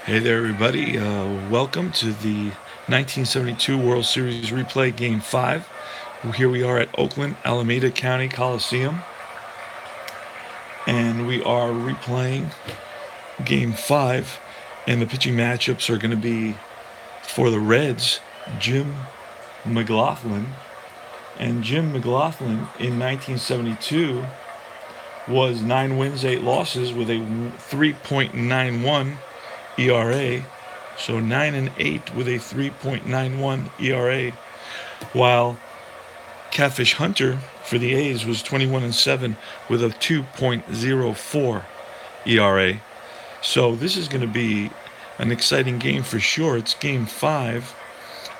Hey there, everybody. Welcome to the 1972 World Series replay Game 5. Here we are at Oakland Alameda County Coliseum, and we are replaying Game 5. And the pitching matchups are going to be for the Reds, Jim McGlothlin. And Jim McGlothlin in 1972 was 9 wins, 8 losses with a 3.91 ERA. So 9 and 8 with a 3.91 ERA, while Catfish Hunter for the A's was 21 and 7 with a 2.04 ERA. So this is going to be an exciting game for sure. It's game 5,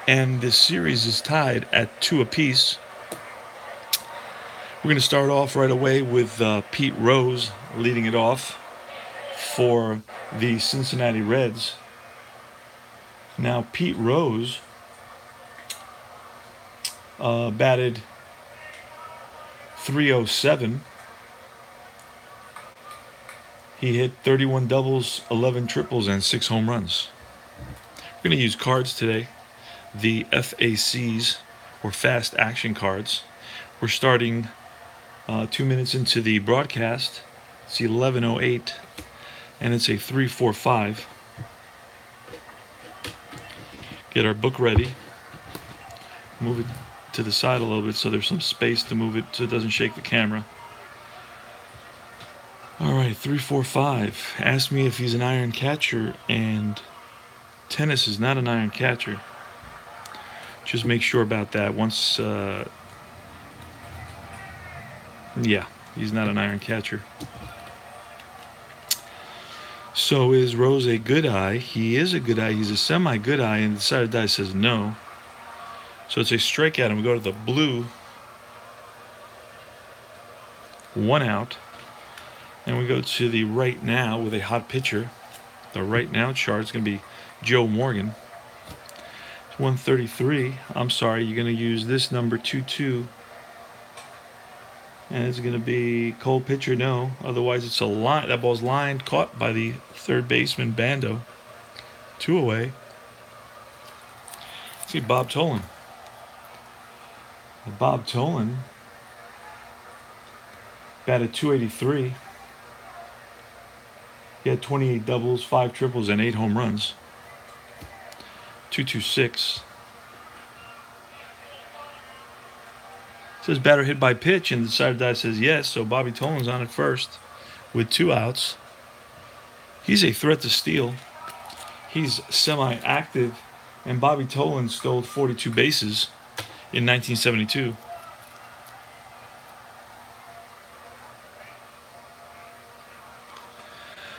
and this series is tied at 2 apiece. We're going to start off right away with Pete Rose leading it off for the Cincinnati Reds. Now, Pete Rose batted .307. He hit 31 doubles, 11 triples, and 6 home runs. We're going to use cards today, the FACs, or fast action cards. We're starting 2 minutes into the broadcast. It's 11:08, and it's a 3-4-5. Get our book ready. Move it to the side a little bit so there's some space to move it so it doesn't shake the camera. All right, 3-4-5. Asked me if he's an iron catcher, and tennis is not an iron catcher. Just make sure about that. Yeah, he's not an iron catcher. So is Rose a good eye? He is a good eye. He's a semi-good eye, and the decided die says no. So it's a strikeout, and we go to the blue. 1 out. And we go to the right now with a hot pitcher. The right now chart is going to be Joe Morgan. It's 133. I'm sorry, you're going to use this number 2-2. And it's going to be cold pitcher, no. Otherwise, it's a line. That ball's lined, caught by the third baseman, Bando. 2 away. See Bob Tolan. Bob Tolan batted .283. He had 28 doubles, 5 triples, and 8 home runs. 226. Says batter hit by pitch, and the decided die says yes, so Bobby Tolan's on at first with 2 outs. He's a threat to steal. He's semi-active, and Bobby Tolan stole 42 bases in 1972.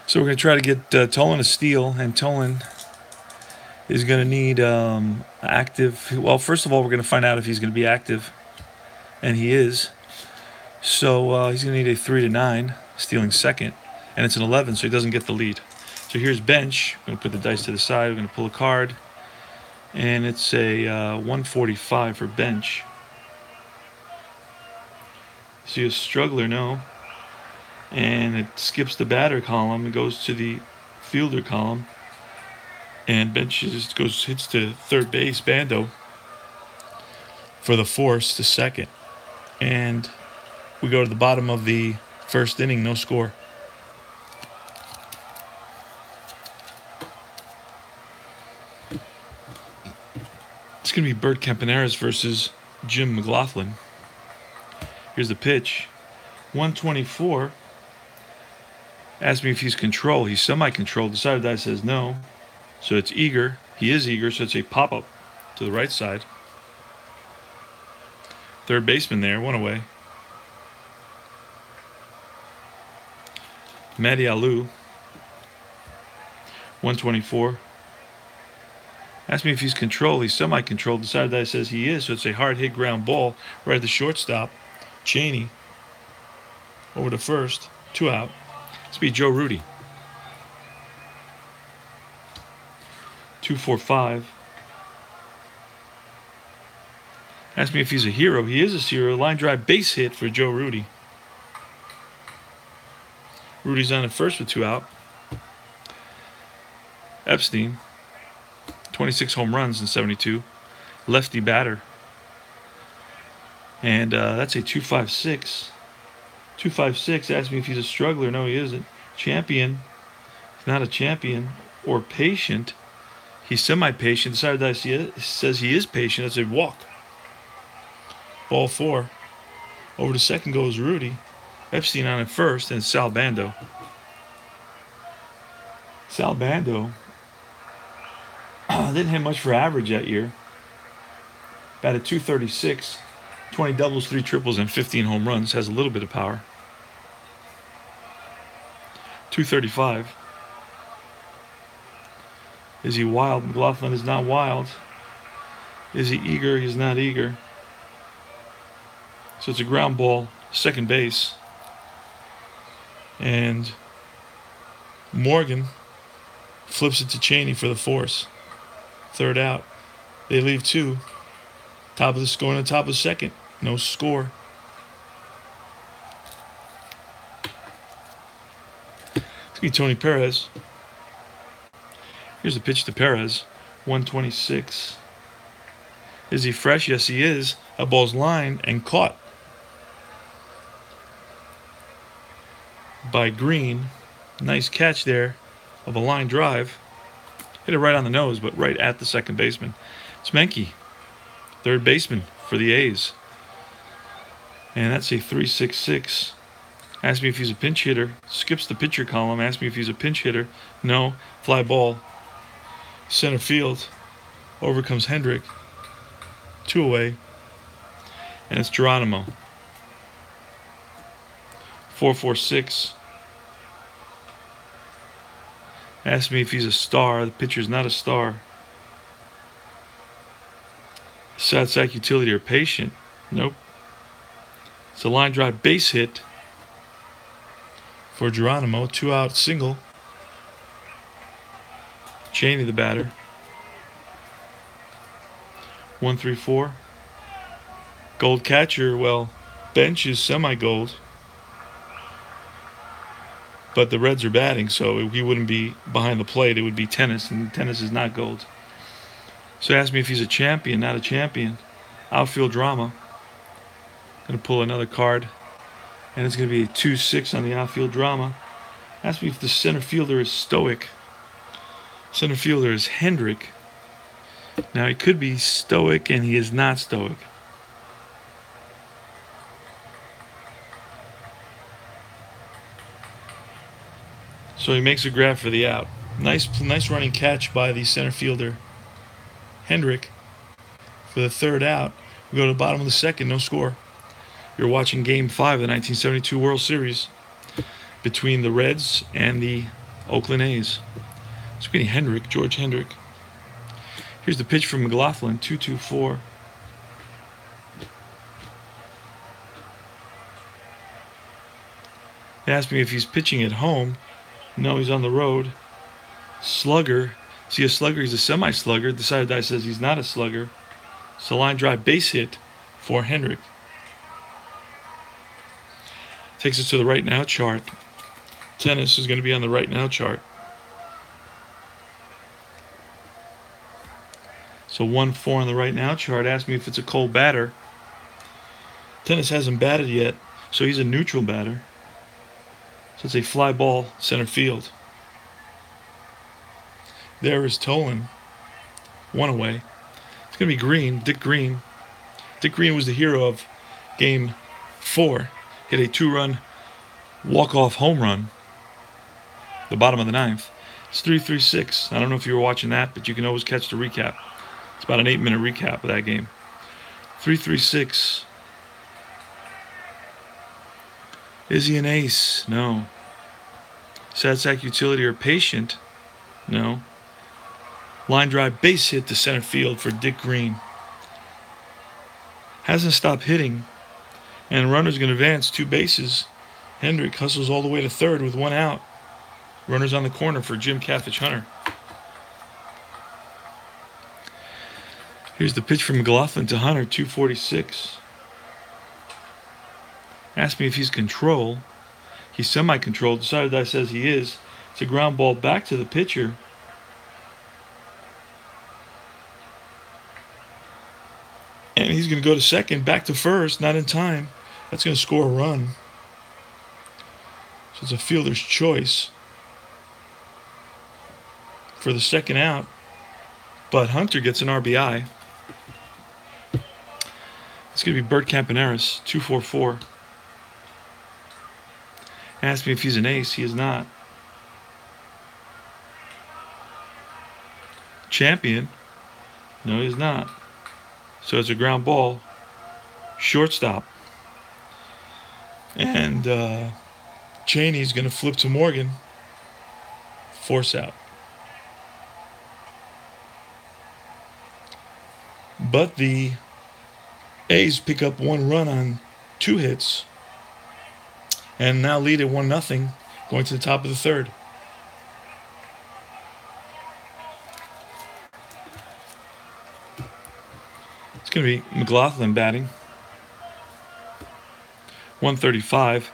So we're going to try to get Tolan to steal, and Tolan is going to need active. Well, first of all, we're going to find out if he's going to be active, and he is. So he's going to need a 3-9, stealing second, and it's an 11, so he doesn't get the lead. So here's bench. I'm going to put the dice to the side. We're going to pull a card, and it's a 145 for bench. See a struggler, no. And it skips the batter column. It goes to the fielder column, and bench hits to third base, Bando, for the force to second. And we go to the bottom of the first inning, no score. It's going to be Bert Campaneris versus Jim McGlothlin. Here's the pitch. 124. Asked me if he's control. He's semi-control. Decided die says no. So it's eager. He is eager, so it's a pop-up to the right side. Third baseman there, 1 away. Matty Alou. 124. Asked me if he's control. He's semi-control. Decided die says he is, so it's a hard hit ground ball right at the shortstop. Cheney over to first. 2 out. This will be Joe Rudi. 2-4-5. Asked me if he's a hero. He is a hero. Line drive base hit for Joe Rudi. Rudy's on at first with 2 out. Epstein, 26 home runs in 72. Lefty batter. And that's a 256. 256. Asked me if he's a struggler. No, he isn't. Champion. He's not a champion. Or patient. He's semi-patient. Decided that says he is patient. That's a walk. Ball 4. Over to second goes Rudy. Epstein on at first, and Sal Bando. Sal Bando didn't hit much for average that year. Batted 236, 20 doubles, 3 triples, and 15 home runs. Has a little bit of power. 235. Is he wild? McLaughlin is not wild. Is he eager? He's not eager. So it's a ground ball, second base. And Morgan flips it to Cheney for the force. Third out. They leave 2. Top of the score on the top of the second. No score. It's going to be Tony Perez. Here's the pitch to Perez. 126. Is he fresh? Yes, he is. A ball's lined and caught by Green. Nice catch there of a line drive. Hit it right on the nose, but right at the second baseman. It's Menke, third baseman for the A's. And that's a 3.66. Asked me if he's a pinch hitter. Skips the pitcher column. Asked me if he's a pinch hitter. No. Fly ball. Center field. Over comes Hendrick. 2 away. And it's Geronimo. 4.46. Asked me if he's a star. The pitcher's not a star. Sad sack utility or patient. Nope. It's a line drive base hit for Geronimo. 2-out single. Cheney the batter. 1-3-4. Gold catcher. Well, bench is semi-gold. But the Reds are batting, so he wouldn't be behind the plate. It would be tennis, and tennis is not gold. So ask me if he's a champion, not a champion. Outfield drama. Going to pull another card. And it's going to be a 2-6 on the outfield drama. Ask me if the center fielder is stoic. Center fielder is Hendrick. Now, he could be stoic, and he is not stoic. So he makes a grab for the out. Nice running catch by the center fielder, Hendrick, for the third out. We go to the bottom of the second, no score. You're watching Game 5 of the 1972 World Series between the Reds and the Oakland A's. Speaking of Hendrick, George Hendrick. Here's the pitch from McLaughlin, 2-2-4. They asked me if he's pitching at home. No, he's on the road. Slugger. See a slugger? He's a semi-slugger. Decided that says he's not a slugger. So line drive base hit for Hendrick. Takes us to the right now chart. Tennis is going to be on the right now chart. So 1-4 on the right now chart. Asked me if it's a cold batter. Tennis hasn't batted yet, so he's a neutral batter. So it's a fly ball center field. There is Tolan. 1 away. It's going to be Green, Dick Green. Dick Green was the hero of Game 4. Hit a 2-run walk-off home run. The bottom of the 9th. It's 3-3-6. I don't know if you were watching that, but you can always catch the recap. It's about an 8-minute recap of that game. 3-3-6. Is he an ace? No. Sad sack utility or patient? No. Line drive base hit to center field for Dick Green. Hasn't stopped hitting. And runner's going to advance 2 bases. Hendrick hustles all the way to third with 1 out. Runners on the corner for Jim Catfish Hunter. Here's the pitch from McLaughlin to Hunter, 246. Asked me if he's control. He's semi-controlled. Decided that says he is. It's a ground ball back to the pitcher. he's going to go to second, back to first, not in time. That's going to score a run. So it's a fielder's choice for the second out. But Hunter gets an RBI. It's going to be Bert Campaneris, 244. Asked me if he's an ace. He is not. Champion. No, he's not. So it's a ground ball. Shortstop. And Cheney's going to flip to Morgan. Force out. But the A's pick up one run on 2 hits. And now lead at 1-0 going to the top of the third. It's going to be McLaughlin batting. 135.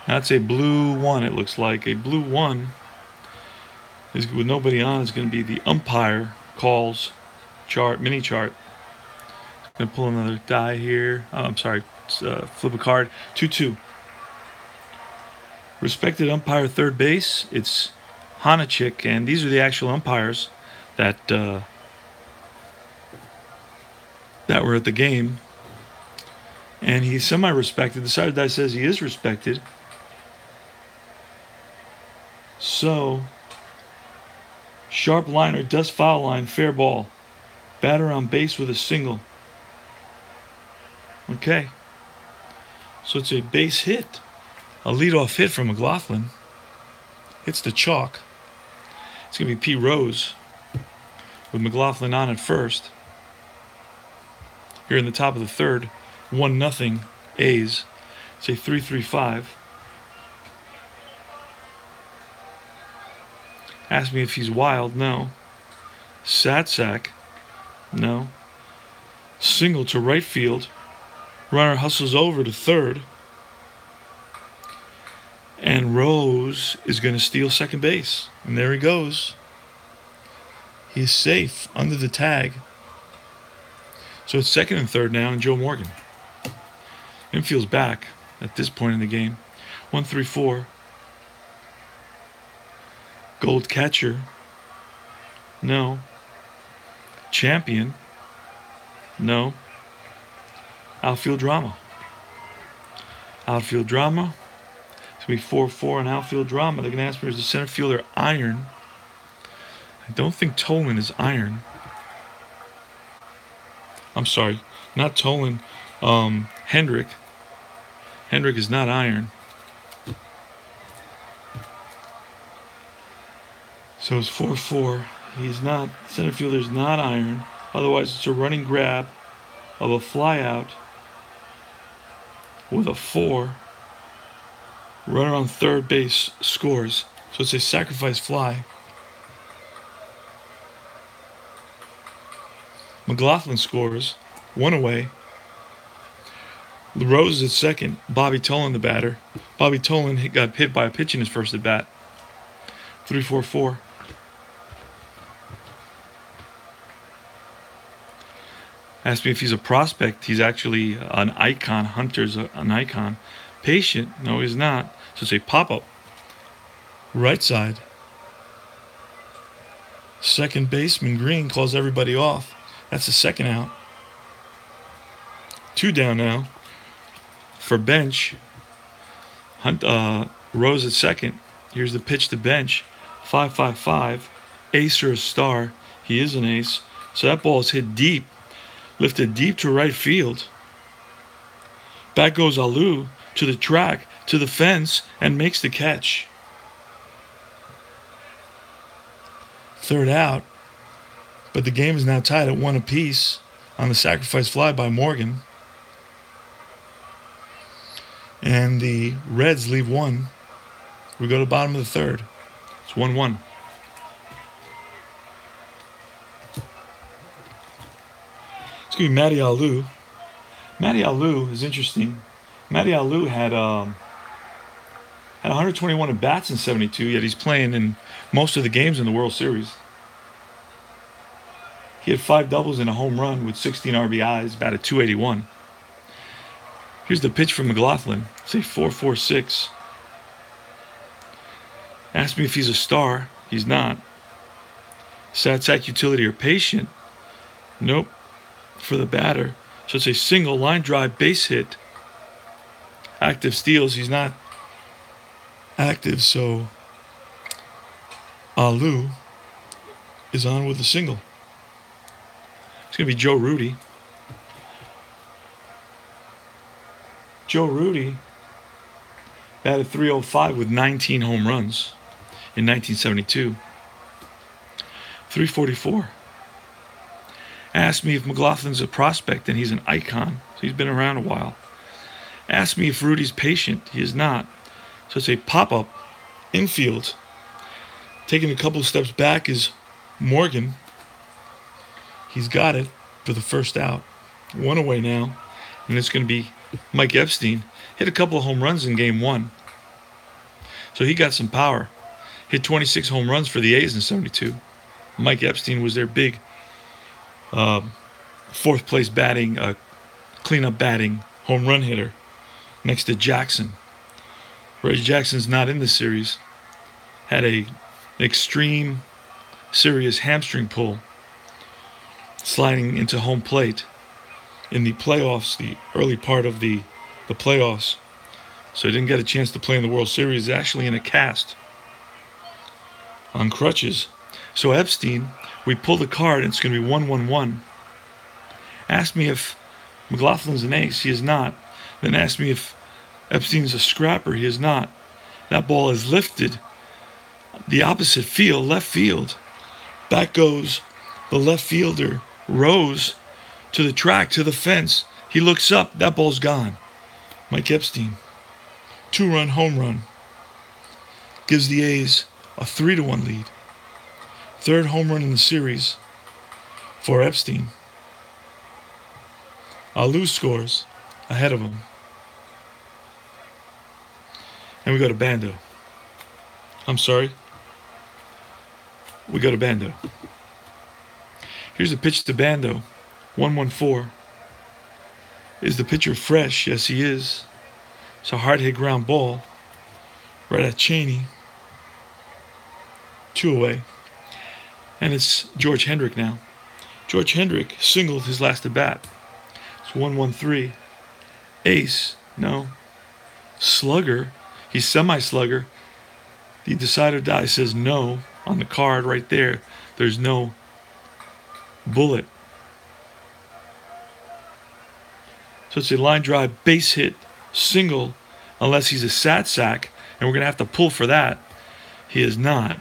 That's a blue 1, it looks like. A blue 1 is with nobody on. Is going to be the umpire calls chart, mini chart. Going to pull another die here. Oh, I'm sorry. Flip a card. 2-2. Respected umpire third base. It's Hanachik, and these are the actual umpires that were at the game. And he's semi-respected. The side die says he is respected. So, sharp liner, dust foul line, fair ball. Batter on base with a single. Okay. So it's a base hit. A leadoff hit from McLaughlin. Hits the chalk. It's going to be P. Rose with McLaughlin on at first. Here in the top of the third. 1-0 A's. It's a 3-3-5. Ask me if he's wild. No. Satsack. No. Single to right field. Runner hustles over to third. And Rose is going to steal second base. And there he goes. He's safe under the tag. So it's second and third now, and Joe Morgan. Infield's back at this point in the game. 1-3-4. Gold catcher. No. Champion. No. Outfield drama. Outfield drama. It's going to be 4-4 in outfield drama. They're going to ask me, is the center fielder iron? I don't think Tolan is iron. I'm sorry. Not Tolan. Hendrick. Hendrick is not iron. So it's 4-4. He's not. Center fielder is not iron. Otherwise, it's a running grab of a flyout with a 4. Runner on third base scores. So it's a sacrifice fly. McLaughlin scores. 1 away. Rose is at second. Bobby Tolan the batter. Bobby Tolan got hit by a pitch in his first at bat. 3-4-4. Asked me if he's a prospect. He's actually an icon. Hunter's an icon. Patient. No, he's not. So it's a pop-up. Right side. Second baseman Green calls everybody off. That's the second out. 2 down now. For bench. Rose at second. Here's the pitch to bench. 5-5-5. Ace or a star. He is an ace. So that ball is hit deep. Lifted deep to right field. Back goes Alou to the track, to the fence, and makes the catch. Third out. But the game is now tied at 1 apiece on the sacrifice fly by Morgan. And the Reds leave 1. We go to the bottom of the third. It's 1-1. It's going to be Matty Alou. Matty Alou is interesting. Matty Alou had 121 at bats in 72, yet he's playing in most of the games in the World Series. He had 5 doubles and a home run with 16 RBIs, batted .281. Here's the pitch from McLaughlin. Say 4.46. Asked me if he's a star. He's not. Sad sack utility or patient. Nope. For the batter. So it's a single, line drive, base hit. Active steals. He's not active, so Alu is on with a single. It's going to be Joe Rudi. Joe Rudi batted .305 with 19 home runs in 1972. 344. Asked me if McLaughlin's a prospect, and he's an icon. So he's been around a while. Asked me if Rudy's patient. He is not. So it's a pop-up infield. Taking a couple steps back is Morgan. He's got it for the first out. 1 away now. And it's going to be Mike Epstein. Hit a couple of home runs in game 1. So he got some power. Hit 26 home runs for the A's in 72. Mike Epstein was their big fourth place batting, cleanup batting, home run hitter next to Jackson. Reggie Jackson's not in this series. Had an extreme, serious hamstring pull, sliding into home plate in the playoffs, the early part of the playoffs. So he didn't get a chance to play in the World Series. He's actually in a cast on crutches. So Epstein, we pull the card, and it's going to be 1-1-1. Asked me if McLaughlin's an ace. He is not. Then asked me if Epstein's a scrapper. He is not. That ball is lifted. The opposite field, left field. Back goes the left fielder, Rose, to the track, to the fence. He looks up. That ball's gone. Mike Epstein. 2-run home run. Gives the A's a 3-1 lead. Third home run in the series for Epstein. Alu scores ahead of him. And we go to Bando. I'm sorry. We go to Bando. Here's the pitch to Bando. 1-1-4. Is the pitcher fresh? Yes, he is. It's a hard hit ground ball. Right at Cheney. 2 away. And it's George Hendrick now. George Hendrick singled his last at bat. It's 1-1-3. Ace, no. Slugger, he's semi-slugger. The decide or die says no on the card right there. There's no bullet. So it's a line drive, base hit, single, unless he's a sat sack, and we're going to have to pull for that. He is not.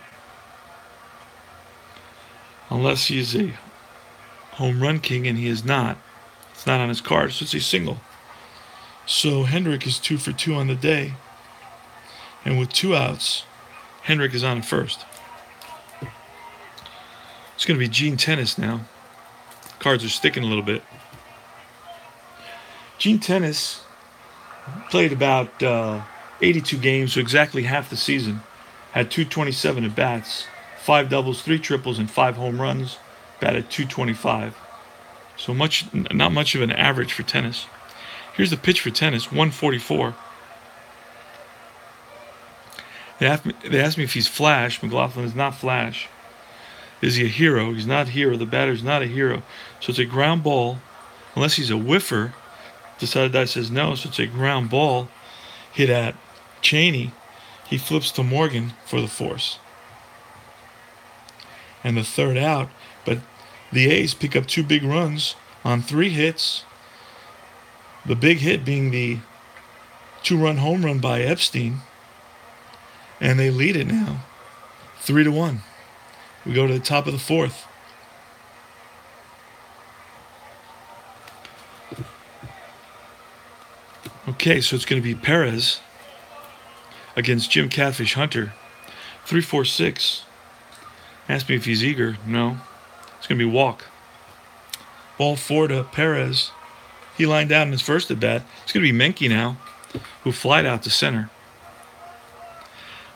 Unless he is a home run king, and he is not. It's not on his card, so it's a single. So Hendrick is 2 for 2 on the day. And with 2 outs, Hendrick is on first. It's going to be Gene Tennis now. Cards are sticking a little bit. Gene Tennis played about 82 games, so exactly half the season. Had 227 at bats. 5 doubles, 3 triples, and 5 home runs. Batted .225. So not much of an average for Tennis. Here's the pitch for Tennis, 144. They asked me if he's Flash. McLaughlin is not Flash. Is he a hero? He's not a hero. The batter's not a hero. So it's a ground ball, unless he's a whiffer. Decided that says no, so it's a ground ball hit at Cheney. He flips to Morgan for the force. And the third out, but the A's pick up 2 big runs on 3 hits. The big hit being the 2-run home run by Epstein. And they lead it now, 3-1. We go to the top of the 4th. Okay, so it's going to be Perez against Jim Catfish Hunter. 3-4-6. Asked me if he's eager. No. It's going to be walk. Ball 4 to Perez. He lined out in his first at bat. It's going to be Menke now, who flied out to center.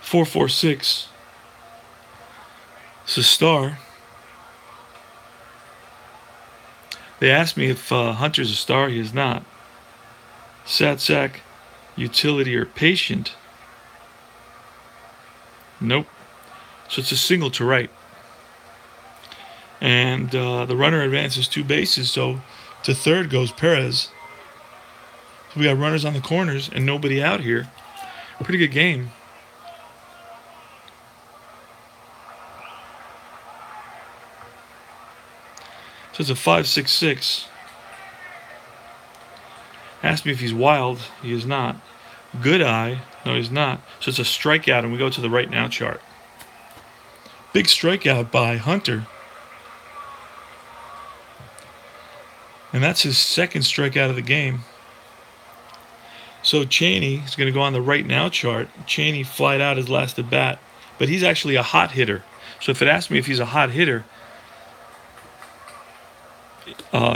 4-4-6. It's a star. They asked me if Hunter's a star. He is not. Satsack, utility, or patient. Nope. So it's a single to right. And the runner advances 2 bases, so to third goes Perez. So we got runners on the corners and nobody out here. Pretty good game. So it's a 5-6-6. Asked me if he's wild. He is not. Good eye. No, he's not. So it's a strikeout, and we go to the right now chart. Big strikeout by Hunter. And that's his second strikeout of the game. So Cheney is going to go on the right now chart. Cheney flied out his last at bat, but he's actually a hot hitter. So if it asks me if he's a hot hitter,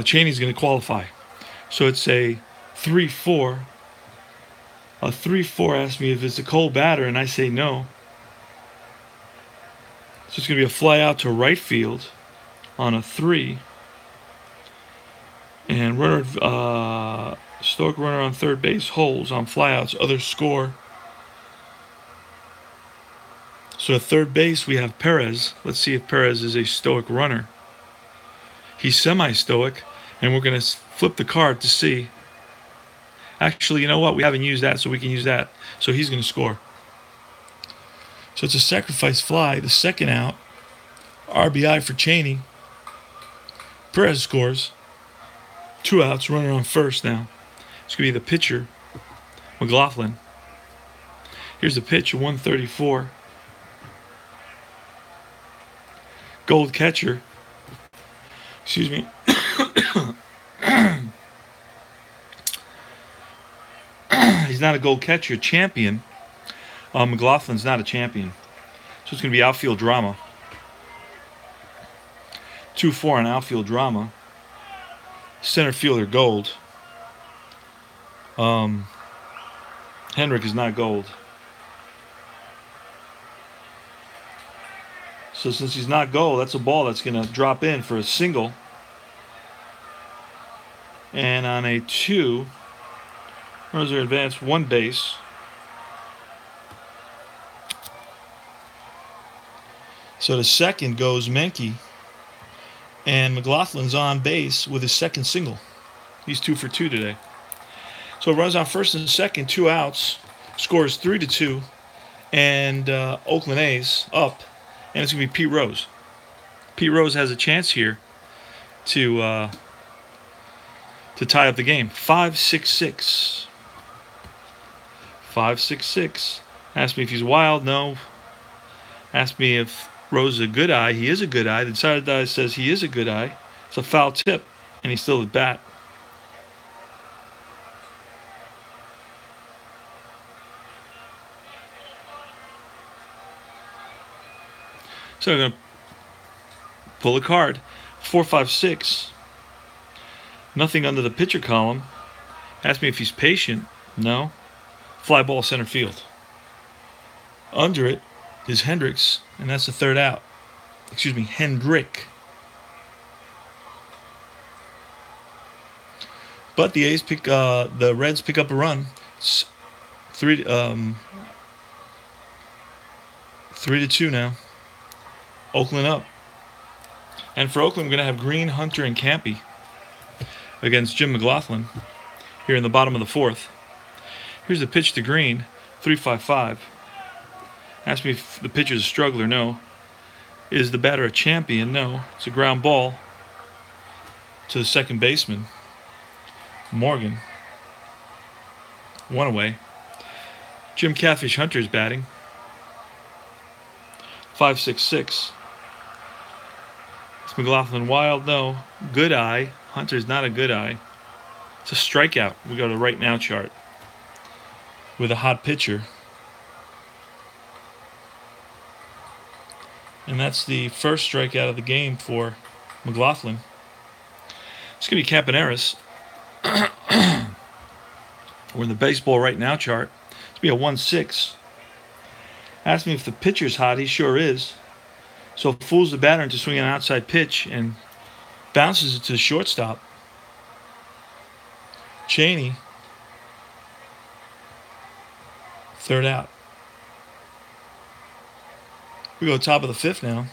Cheney's going to qualify. So it's a 3-4. A 3-4 asks me if it's a cold batter, and I say no. So it's going to be a fly out to right field on a 3. And runner, Stoic runner on third base holds on flyouts. Others score. So at third base we have Perez. Let's see if Perez is a Stoic runner. He's semi-Stoic, and we're going to flip the card to see. Actually, you know what? We haven't used that, so we can use that. So he's going to score. So it's a sacrifice fly, the second out. RBI for Cheney. Perez scores. 2 outs, runner on first now. It's going to be the pitcher, McLaughlin. Here's the pitch, 134. Gold catcher. Excuse me. He's not a gold catcher, champion. McLaughlin's not a champion. So it's going to be outfield drama. 2-4 on outfield drama. Center fielder gold. Hendrick is not gold. So since he's not gold, that's a ball that's going to drop in for a single. And on a 2, runners are advanced 1 base. So to second goes Menke. And McLaughlin's on base with his second single. He's 2 for 2 today. So runs on first and second, 2 outs. Scores 3-2. And Oakland A's up. And it's going to be Pete Rose. Pete Rose has a chance here to tie up the game. 5-6-6. 5-6-6. Asked me if he's wild. No. Asked me if Rose is a good eye. He is a good eye. The decided die says he is a good eye. It's a foul tip, and he's still at bat. So I'm going to pull a card. 4-5-6. Nothing under the pitcher column. Asked me if he's patient. No. Fly ball center field. Under it is Hendricks, and that's the third out. Excuse me, Hendrick. But the A's the Reds pick up a run. It's 3-2 now. Oakland up. And for Oakland, we're going to have Green, Hunter, and Campy against Jim McLaughlin here in the bottom of the 4th. Here's the pitch to Green, 3-5-5. Ask me if the pitcher's a struggler. No. Is the batter a champion? No. It's a ground ball to the second baseman, Morgan. 1 away. Jim Catfish Hunter's batting. 5-6-6. Is McLaughlin wild? No. Good eye. Hunter's not a good eye. It's a strikeout. We go to the right now chart with a hot pitcher. And that's the first strikeout of the game for McLaughlin. It's going to be Campaneris. We're in the baseball right now chart. It's going to be a 1-6. Asked me if the pitcher's hot. He sure is. So fools the batter into swinging an outside pitch and bounces it to the shortstop. Cheney. Third out. We go top of the fifth now.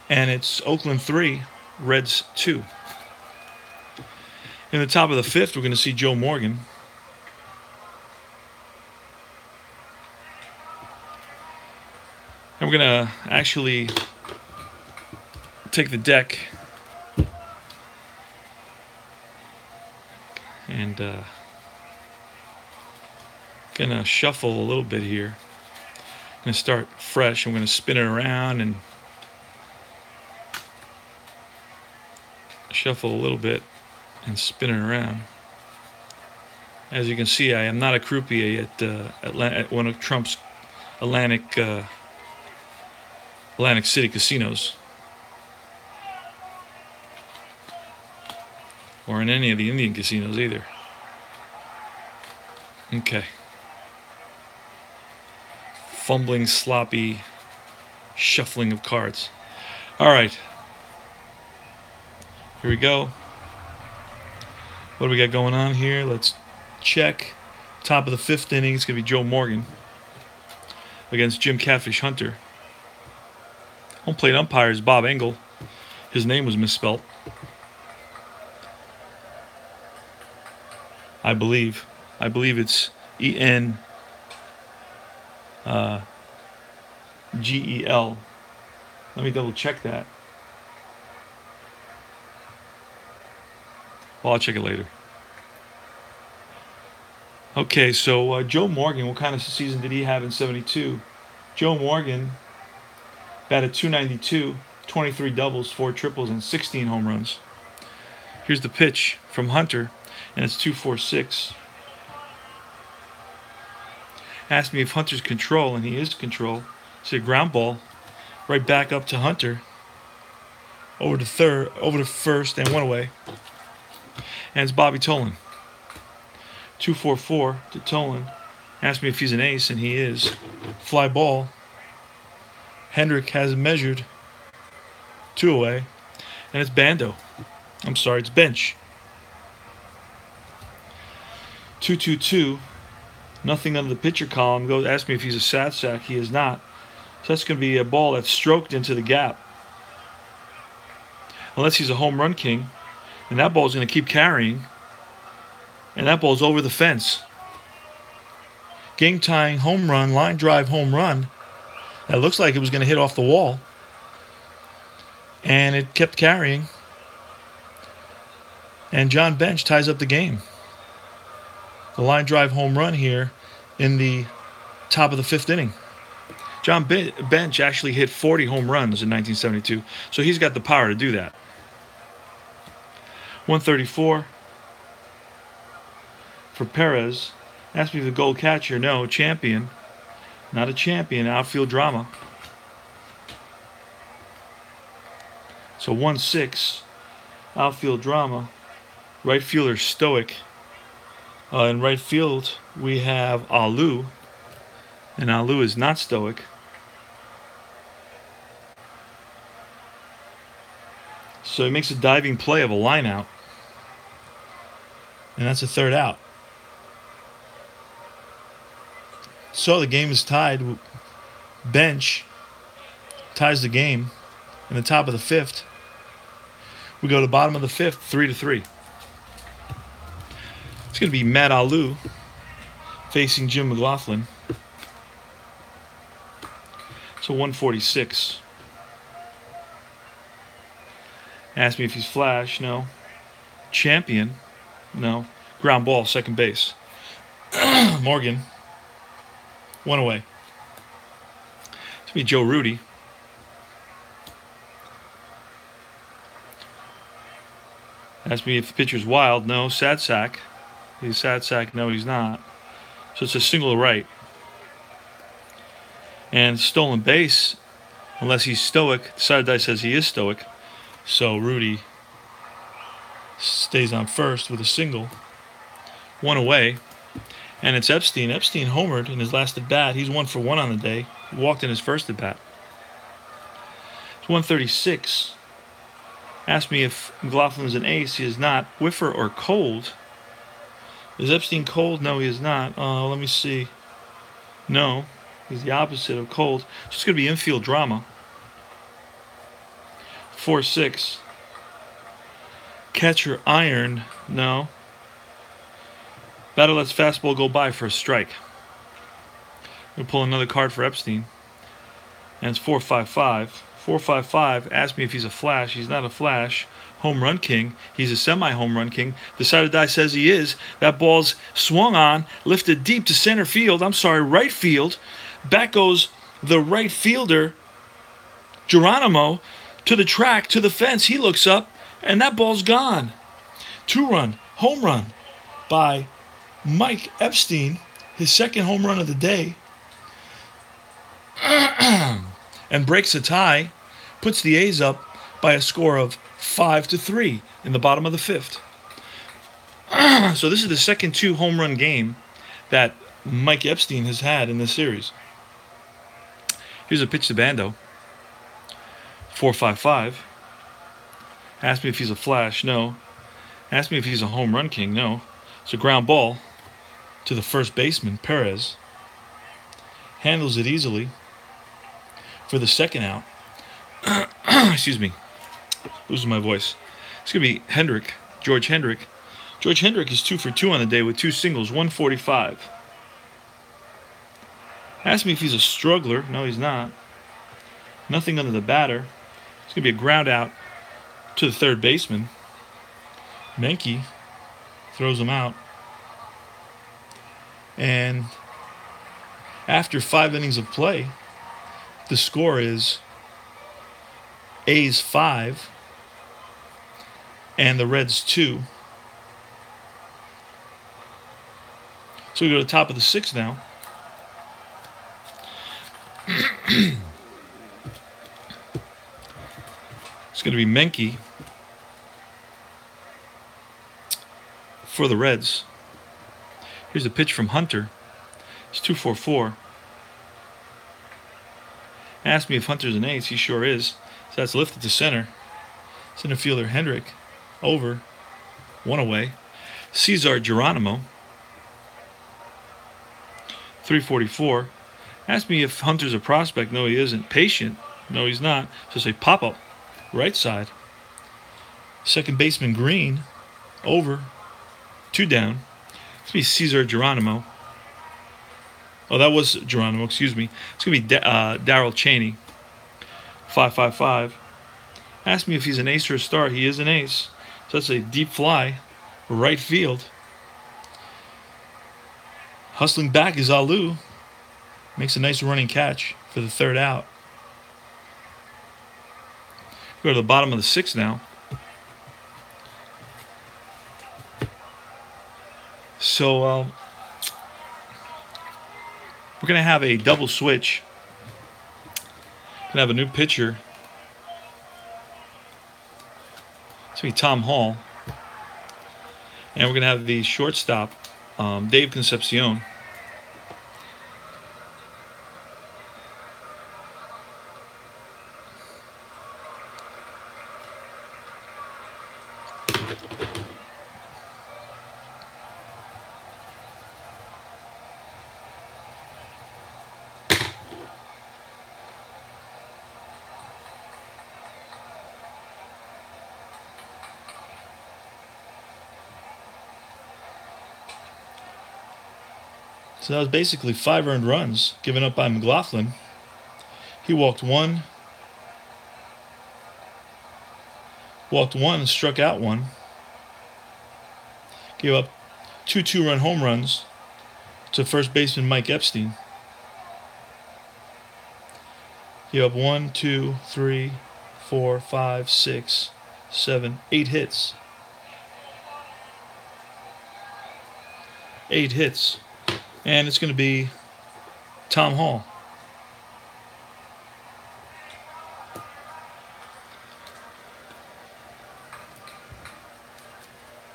And it's Oakland 3, Reds 2. In the top of the fifth, we're going to see Joe Morgan. And we're going to actually take the deck and going to shuffle a little bit here. I'm going to start fresh. I'm going to spin it around and shuffle a little bit and spin it around. As you can see, I am not a croupier at one of Trump's Atlantic City casinos, or in any of the Indian casinos either. Okay. Fumbling, sloppy shuffling of cards. All right. Here we go. What do we got going on here? Let's check. Top of the fifth inning, it's going to be Joe Morgan against Jim Catfish Hunter. Home plate umpire is Bob Engel. His name was misspelt, I believe. I believe it's E-N G-E-L. Let me double check that. Well, I'll check it later. Okay, so Joe Morgan, what kind of season did he have in 72? Joe Morgan batted .292, 23 doubles, 4 triples, and 16 home runs. Here's the pitch from Hunter, and it's 2-4-6. Asked me if Hunter's control, and he is control. See a ground ball right back up to Hunter. Over to first, and one away. And it's Bobby Tolan. 2-4-4 to Tolan. Asked me if he's an ace, and he is. Fly ball. Hendrick has it measured. 2 away. And it's Bando. I'm sorry, it's Bench. 2-2-2. Nothing under the pitcher column. Goes ask me if he's a sad sack. He is not. So that's going to be a ball that's stroked into the gap. Unless he's a home run king. And that ball's going to keep carrying. And that ball's over the fence. Game tying home run, line drive home run. That looks like it was going to hit off the wall. And it kept carrying. And John Bench ties up the game. The line drive home run here in the top of the fifth inning. John Bench actually hit 40 home runs in 1972, so he's got the power to do that. 134 for Perez. Asked me if the gold catcher. No, champion. Not a champion, outfield drama. So 1-6, outfield drama. Right fielder Stoic. In right field, we have Alou. And Alou is not Stoic. So he makes a diving play of a line out. And that's a third out. So the game is tied. Bench ties the game in the top of the fifth. We go to the bottom of the fifth, 3-3. It's going to be Matt Alou facing Jim McLaughlin. So 146. Asked me if he's Flash. No. Champion. No. Ground ball, second base. Morgan. 1 away. It's going to be Joe Rudy. Asked me if the pitcher's wild. No. Sad sack. He's sad sack. No, he's not. So it's a single to right. And stolen base, unless he's Stoic. Side die says he is Stoic. So Rudy stays on first with a single. 1 away. And it's Epstein. Epstein homered in his last at bat. He's 1 for 1 on the day. He walked in his first at bat. It's 136 Asked me if McLaughlin's an ace. He is not. Whiffer or cold? Is Epstein cold? No, he is not. Let me see. No, he's the opposite of cold. It's just going to be infield drama. 4-6. Catcher iron? No. Batter lets fastball go by for a strike. We'll pull another card for Epstein. And it's 4-5-5. 4-5-5. Asked me if he's a flash. He's not a flash. Home run king. He's a semi-home run king. The side of die says he is. That ball's swung on, lifted deep to center field. Right field. Back goes the right fielder, Geronimo, to the track, to the fence. He looks up, and that ball's gone. 2-run, home run by Mike Epstein, his second home run of the day. And breaks a tie, puts the A's up by a score of 5-3 in the bottom of the fifth. So this is the second 2-home run game that Mike Epstein has had in this series. Here's a pitch to Bando. 4-5-5. Asked me if he's a flash. No. Asked me if he's a home run king. No. It's a ground ball to the first baseman, Perez. Handles it easily for the second out. Excuse me. Losing my voice. It's going to be Hendrick, George Hendrick. George Hendrick is 2 for 2 on the day with 2 singles, 145. Asked me if he's a struggler. No, he's not. Nothing under the batter. It's going to be a ground out to the third baseman. Menke throws him out. And after 5 innings of play, the score is A's 5 and the Reds 2. So we go to the top of the 6th now. It's going to be Menke for the Reds. Here's a pitch from Hunter. It's 2-4-4. Asked me if Hunter's an ace. He sure is. So that's lifted to center. Center fielder Hendrick over. 1 away. Cesar Geronimo. 344. Asked me if Hunter's a prospect. No, he isn't. Patient. No, he's not. So say pop-up. Right side. Second baseman Green. Over. 2 down. It's going to be Cesar Geronimo. Oh, that was Geronimo. Excuse me. It's going to be Darryl Cheney. 5-5-5. Asked me if he's an ace or a star. He is an ace. So that's a deep fly. Right field. Hustling back is Alou. Makes a nice running catch for the third out. Go to the bottom of the 6th now. So we're going to have a double switch. Going to have a new pitcher. It's going to be Tom Hall. And we're going to have the shortstop, Dave Concepcion. So that was basically 5 earned runs given up by McLaughlin. He walked one and struck out 1. Gave up 2 2-run home runs to first baseman Mike Epstein. Gave up 1, 2, 3, 4, 5, 6, 7, 8 hits. 8 hits. And it's going to be Tom Hall.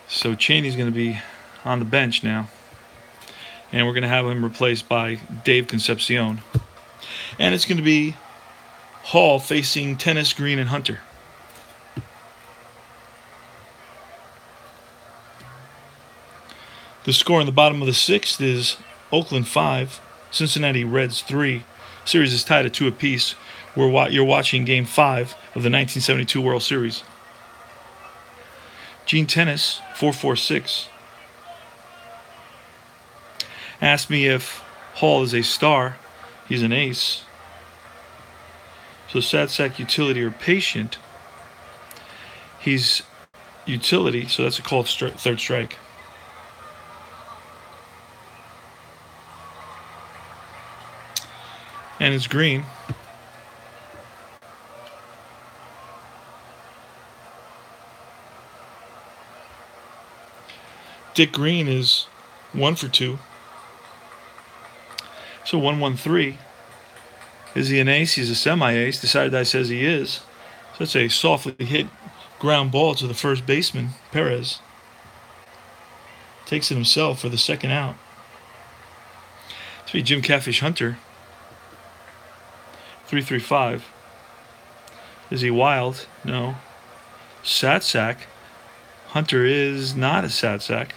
So Cheney's going to be on the bench now. And we're going to have him replaced by Dave Concepcion. And it's going to be Hall facing Tennis, Green, and Hunter. The score in the bottom of the sixth is Oakland 5, Cincinnati Reds 3. Series is tied at 2 apiece. You're watching Game 5 of the 1972 World Series. Gene Tennis 446 asked me if Hall is a star. He's an ace. So sad sack, utility, or patient. He's utility, so that's a called third strike. And it's green. Dick Green is 1 for 2. So 1-1-3. Is he an ace? He's a semi-ace. Decided I says he is. So it's a softly hit ground ball to the first baseman, Perez. Takes it himself for the second out. This will be Jim Catfish Hunter. 3-3-5. Is he wild? No. Sad sack. Hunter is not a sad sack.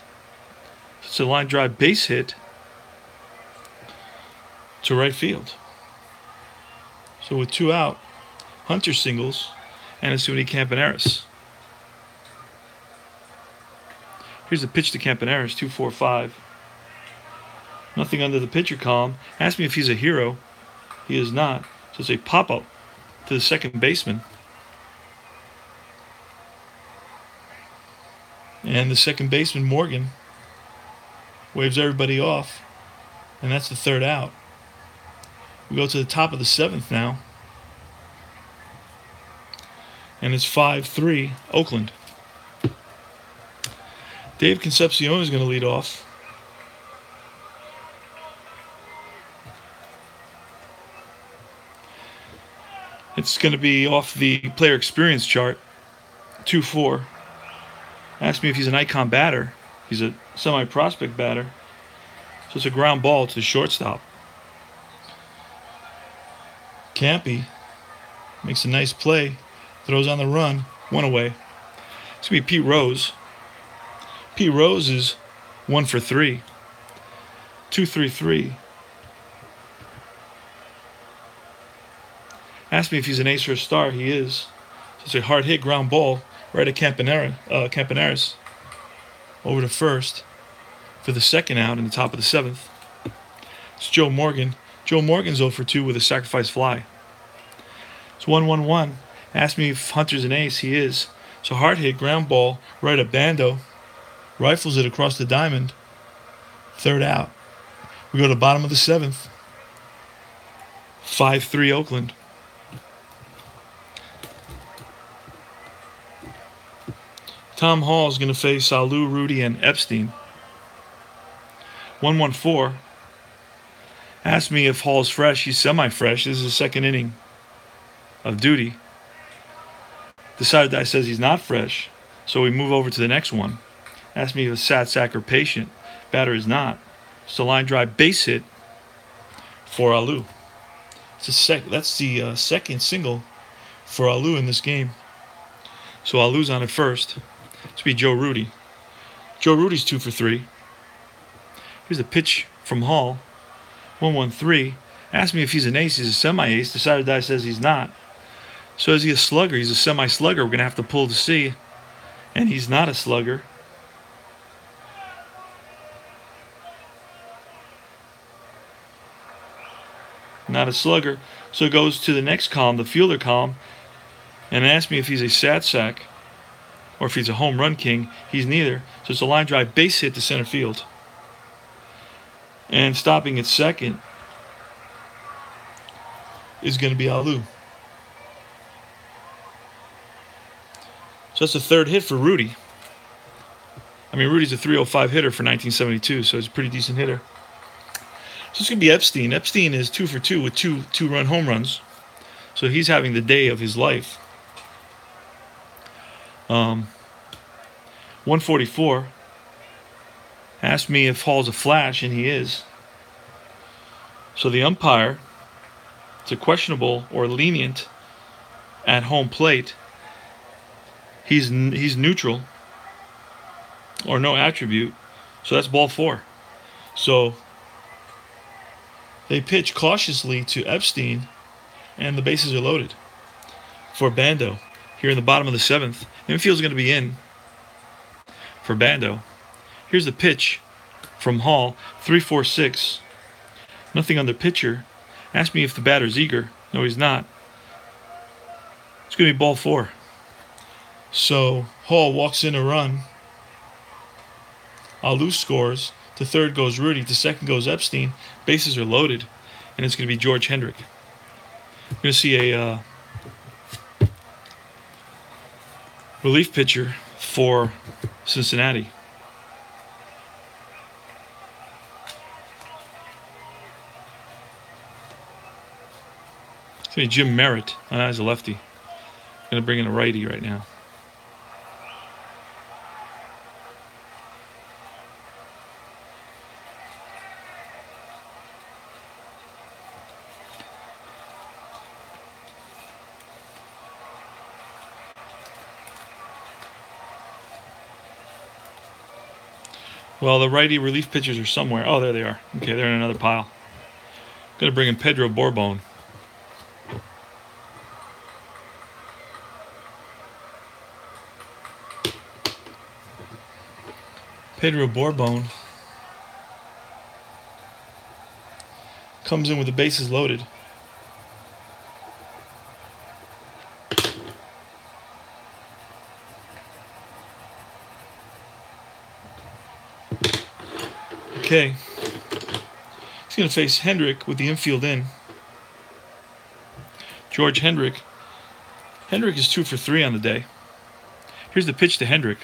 It's a line drive base hit to right field. So with 2 out, Hunter singles and Anthony Campaneris. Here's the pitch to Campaneris, 2-4-5. Nothing under the pitcher column. Asked me if he's a hero. He is not. So it's a pop-up to the second baseman. And the second baseman, Morgan, waves everybody off. And that's the third out. We go to the top of the 7th now. And it's 5-3 Oakland. Dave Concepcion is going to lead off. It's going to be off the player experience chart. 2-4. Asked me if he's an icon batter. He's a semi-prospect batter. So it's a ground ball to the shortstop. Campy makes a nice play. Throws on the run. 1 away. It's going to be Pete Rose. Pete Rose is 1 for 3. 2-3-3. Asked me if he's an ace or a star. He is. So it's a hard hit ground ball right at Campaneris over to first for the second out in the top of the 7th. It's Joe Morgan. Joe Morgan's 0 for 2 with a sacrifice fly. It's 1-1-1. Asked me if Hunter's an ace. He is. So hard hit ground ball right at Bando. Rifles it across the diamond. Third out. We go to the bottom of the 7th. 5-3 Oakland. Tom Hall is going to face Alou, Rudy, and Epstein. 1-1-4. Asked me if Hall's fresh. He's semi-fresh. This is his second inning of duty. Decided that I says he's not fresh. So we move over to the next one. Asked me if it's sad sack or patient. Batter is not. It's a line drive base hit for Alou. That's the second single for Alou in this game. So Alou's on at first. This will be Joe Rudy. Joe Rudy's 2 for 3. Here's a pitch from Hall. 1-1-3. Asked me if he's an ace. He's a semi-ace. Decided that I says he's not. So is he a slugger? He's a semi-slugger. We're going to have to pull to see. And he's not a slugger. Not a slugger. So it goes to the next column, the fielder column, and asked me if he's a sad sack or if he's a home run king. He's neither. So it's a line drive base hit to center field. And stopping at second is going to be Alou. So that's the third hit for Rudy. I mean, Rudy's a 305 hitter for 1972, so he's a pretty decent hitter. So it's going to be Epstein. Epstein is 2 for 2 with two-run home runs. So he's having the day of his life. 144. Asked me if Hall's a flash, and he is. So the umpire, it's a questionable or lenient at home plate. He's neutral or no attribute. So that's ball 4. So they pitch cautiously to Epstein, and the bases are loaded for Bando. Here in the bottom of the 7th, infield's going to be in for Bando. Here's the pitch from Hall, 3-4-6. Nothing on the pitcher. Ask me if the batter's eager. No, he's not. It's going to be ball 4. So Hall walks in a run. Alou scores. To third goes Rudy. To second goes Epstein. Bases are loaded. And it's going to be George Hendrick. We're going to see a relief pitcher for Cincinnati. It's going to be Jim Merritt. He's a lefty. Going to bring in a righty right now. Well, the righty relief pitchers are somewhere. Oh, there they are. Okay, they're in another pile. Going to bring in Pedro Borbon. Pedro Borbon comes in with the bases loaded. Okay. He's going to face Hendrick with the infield in. George Hendrick. Hendrick is 2 for 3 on the day. Here's the pitch to Hendrick.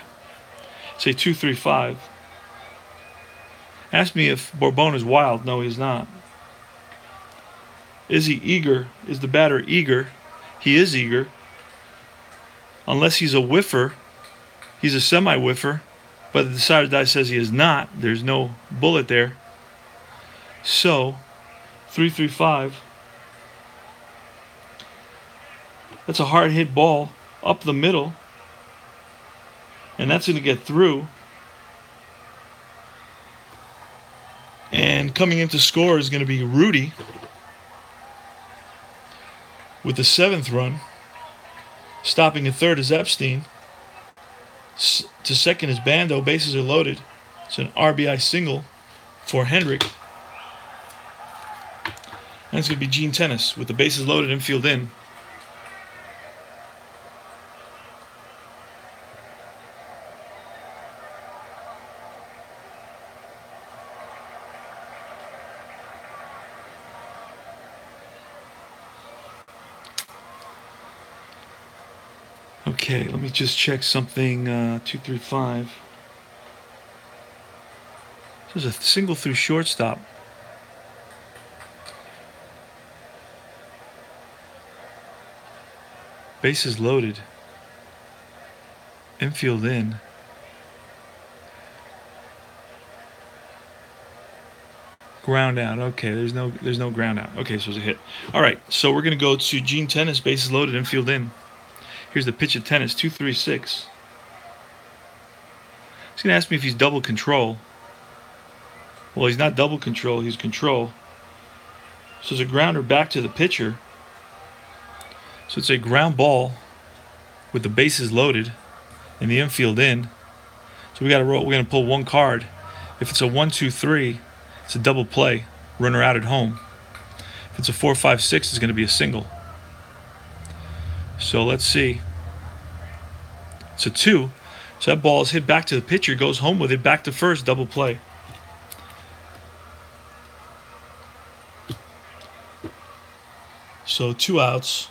Say 2-3-5. Ask me if Borbon is wild. No, he's not. Is he eager? Is the batter eager? He is eager. Unless he's a whiffer. He's a semi-whiffer. But the decider die says he is not. There's no bullet there. So, 3-3-5. That's a hard hit ball up the middle. And that's going to get through. And coming in to score is going to be Rudy with the 7th run. Stopping at third is Epstein. To second is Bando. Bases are loaded. It's an RBI single for Hendrick. And it's going to be Gene Tennis with the bases loaded, infield in. Okay, let me just check something. 2-3-5. There's a single through shortstop. Bases loaded. Infield in. Ground out. Okay, there's no ground out. Okay, so it's a hit. All right, so we're gonna go to Gene Tennis. Bases loaded. Infield in. Here's the pitch at Tennis. 2-3-6. He's gonna ask me if he's double control. Well, he's not double control. He's control. So it's a grounder back to the pitcher. So it's a ground ball with the bases loaded and the infield in. So we got to roll. We're going to pull one card. If it's a 1-2-3, it's a double play. Runner out at home. If it's a 4-5-6, it's going to be a single. So let's see. It's a 2. So that ball is hit back to the pitcher. Goes home with it. Back to first. Double play. So 2 outs.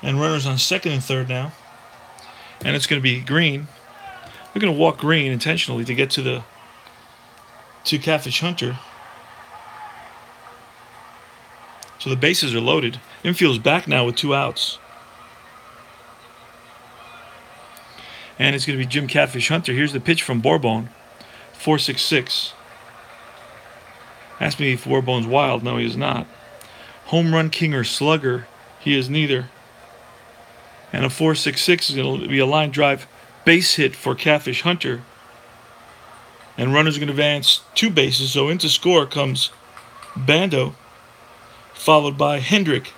And runners on second and third now. And it's going to be Green. We're going to walk Green intentionally to get to Catfish Hunter. So the bases are loaded. Infield's back now with 2 outs. And it's going to be Jim Catfish Hunter. Here's the pitch from Borbon. 4-6-6. Ask me if Borbon's wild. No, he is not. Home run king or slugger. He is neither. And a 4.66 is going to be a line drive base hit for Catfish Hunter. And runners are going to advance 2 bases, so into score comes Bando, followed by Hendrick.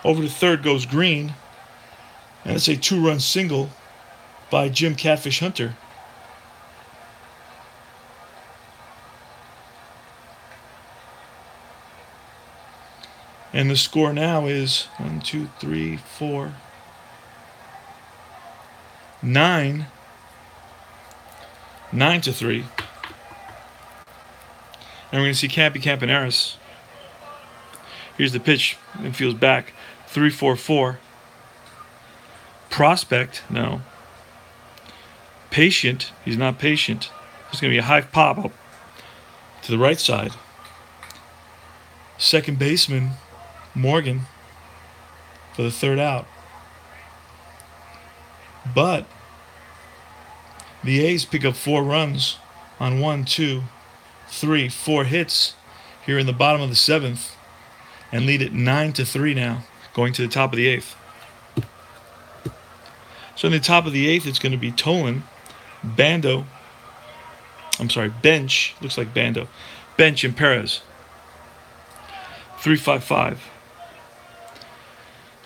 Over to third goes Green, and it's a 2-run single by Jim Catfish Hunter. And the score now is 1, 2, 3, 4, 9. 9-3. And we're going to see Campy Campaneris. Here's the pitch. Infield's back. 3-4-4. Prospect, no. Patient, he's not patient. There's going to be a high pop up to the right side. Second baseman, Morgan, for the third out. But the A's pick up 4 runs on 1, 2, 3, 4 hits here in the bottom of the 7th and lead it 9-3 now, going to the top of the 8th. So in the top of the 8th, it's going to be Tolan, Bench, looks like Bando, Bench and Perez. 3-5-5.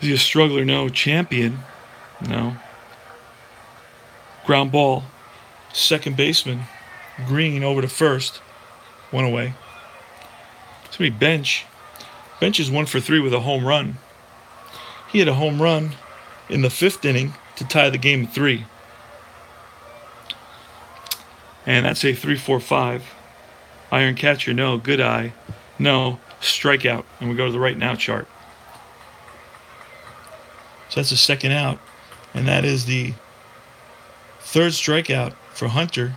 Is he a struggler? No. Champion? No. Ground ball. Second baseman, Green over to first. 1 away. It's going to be Bench. Bench is 1 for 3 with a home run. He had a home run in the 5th inning to tie the game at 3. And that's a 3-4-5. Iron catcher, no. Good eye, no. Strikeout. And we go to the right now chart. So that's the second out. And that is the 3rd strikeout for Hunter.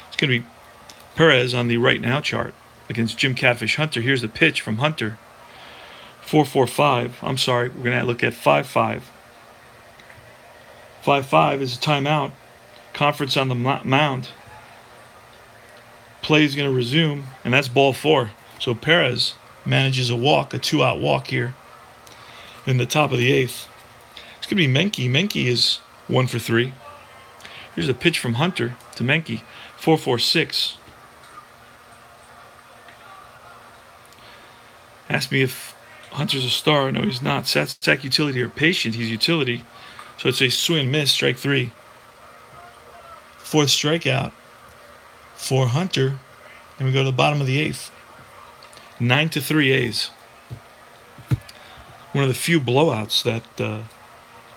It's going to be Perez on the right now chart against Jim Catfish Hunter. Here's the pitch from Hunter. 4-4-5. I'm sorry, we're going to look at 5-5. 5-5 is a timeout. Conference on the mound. Play is going to resume, and that's ball 4. So Perez manages a walk, a 2-out walk here in the top of the 8th. It's going to be Menke. Menke is 1 for 3. Here's a pitch from Hunter to Menke. 4-4-6. Ask me if Hunter's a star. No, he's not. Sack utility or patient. He's utility. So it's a swing and miss, strike 3. 4th strikeout for Hunter. And we go to the bottom of the 8th. 9-3 A's. One of the few blowouts that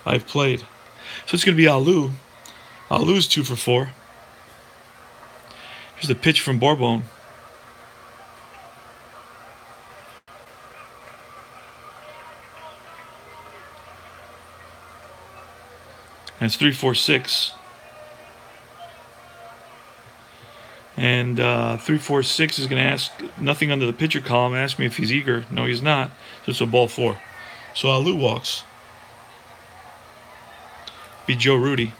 I've played. So it's going to be Alou. Alou's 2 for 4. Here's the pitch from Bourbon. And it's 3-4-6. And 3-4-6 is going to ask nothing under the pitcher column. Ask me if he's eager. No, he's not. So it's a ball 4. So Alou walks. Be Joe Rudy.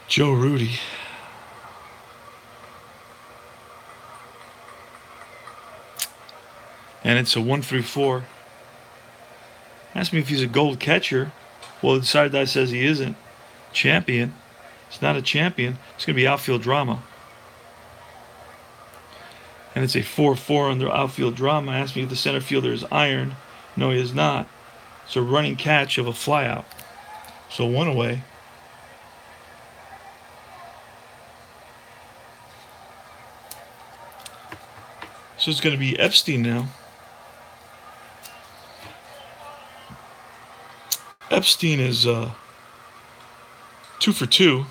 Joe Rudy. And it's a 1-3-4. Ask me if he's a gold catcher. Well, the side that says he isn't. Champion. It's not a champion. It's going to be outfield drama. And it's a 4-4 under outfield drama. Ask me if the center fielder is iron. No, he is not. It's a running catch of a flyout. So 1 away. So it's going to be Epstein now. Epstein is 2 for 2.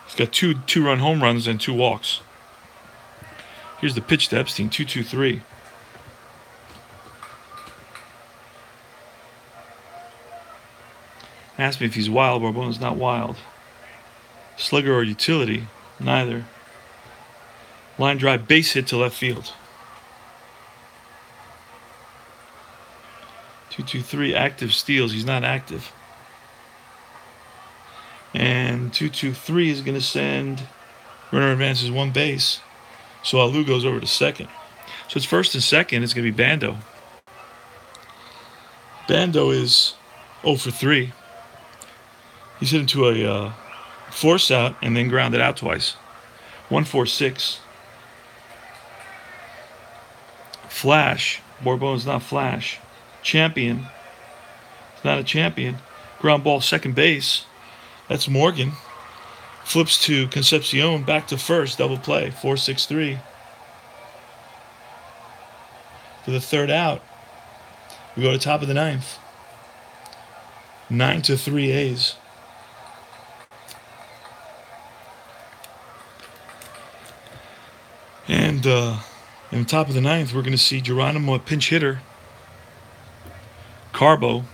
He's got two-run home runs and 2 walks. Here's the pitch to Epstein, 2-2-3. Ask me if he's wild. Barbona's not wild. Slugger or utility? Neither. Line drive base hit to left field. 2-2-3 active steals. He's not active. And 2-2-3 is going to send runner advances one base. So Alou goes over to second. So it's first and second. It's going to be Bando. Bando is 0 for 3. He's hit into a force out and then grounded out twice. 1-4-6. Flash. Bourbon's not Flash. Champion. It's not a champion. Ground ball second base. That's Morgan. Flips to Concepcion. Back to first. Double play. 4-6-3. For the third out. We go to top of the ninth. 9-3 A's. And in the top of the ninth, we're going to see Geronimo, a pinch hitter. Carbo.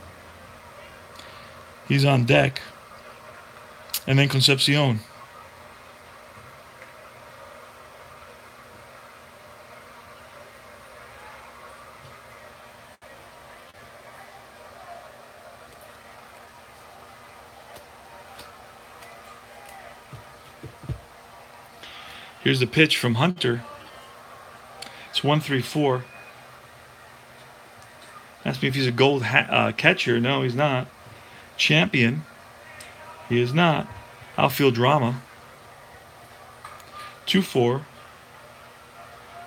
He's on deck. And then Concepcion. Here's the pitch from Hunter. It's 1-3-4. Ask me if he's a gold catcher. No, he's not. Champion. He is not. Outfield drama. 2-4.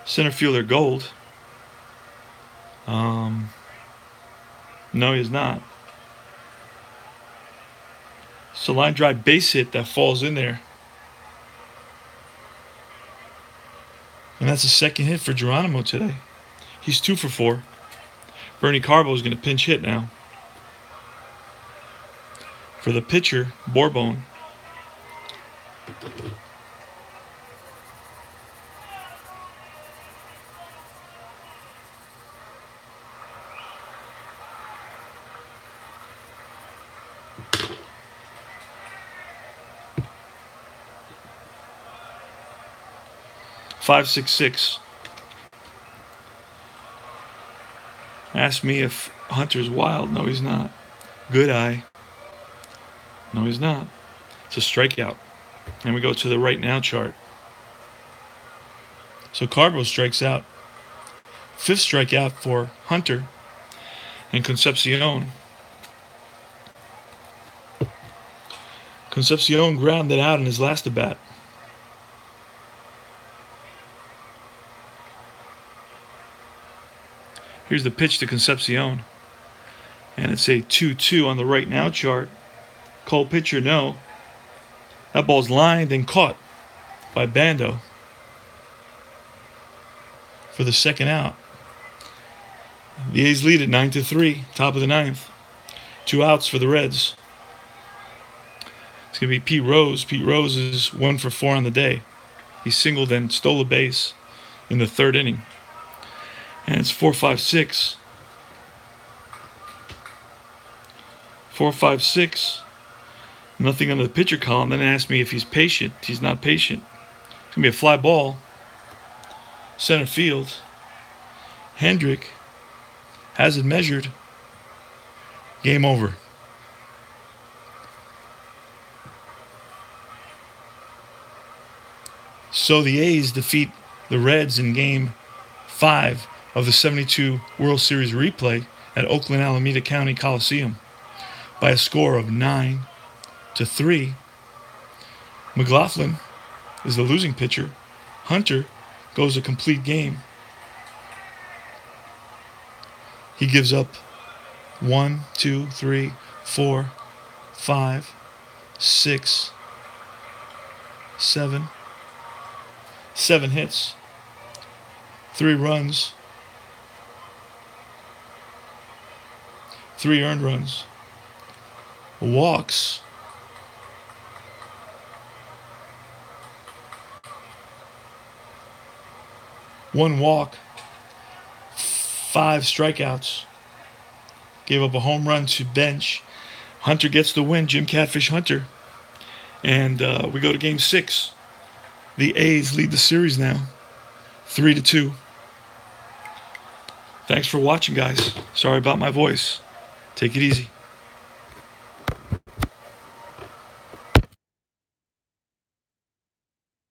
Center fielder gold. No, he is not. So line drive base hit that falls in there. And that's the second hit for Geronimo today. He's 2 for 4. Bernie Carbo is going to pinch hit now. For the pitcher, Bourbon. Five, 6-6. Ask me if Hunter's wild. No, he's not. Good eye. No, he's not. It's a strikeout. And we go to the right now chart. So Carbo strikes out. Fifth strikeout for Hunter and Concepcion. Concepcion grounded out in his last at bat. Here's the pitch to Concepcion. And it's a 2-2 on the right now chart. Cold pitcher, no. That ball's lined and caught by Bando for the second out. The A's lead at 9-3, top of the ninth. 2 outs for the Reds. It's going to be Pete Rose. Pete Rose is 1 for 4 on the day. He singled and stole a base in the third inning. And it's 4-5-6. 4-5-6. Nothing on the pitcher column. Then asked me if he's patient. He's not patient. It's going to be a fly ball. Center field. Hendrick has it measured. Game over. So the A's defeat the Reds in Game 5 of the 72 World Series replay at Oakland Alameda County Coliseum by a score of 9-3. McLaughlin is the losing pitcher. Hunter goes a complete game. He gives up 1, 2, 3, 4, 5, 6, 7. 7 hits. 3 runs. 3 earned runs. Walks. 1 walk. 5 strikeouts. Gave up a home run to bench. Hunter gets the win, Jim Catfish Hunter. And we go to Game 6. The A's lead the series now, 3-2. Thanks for watching, guys. Sorry about my voice. Take it easy.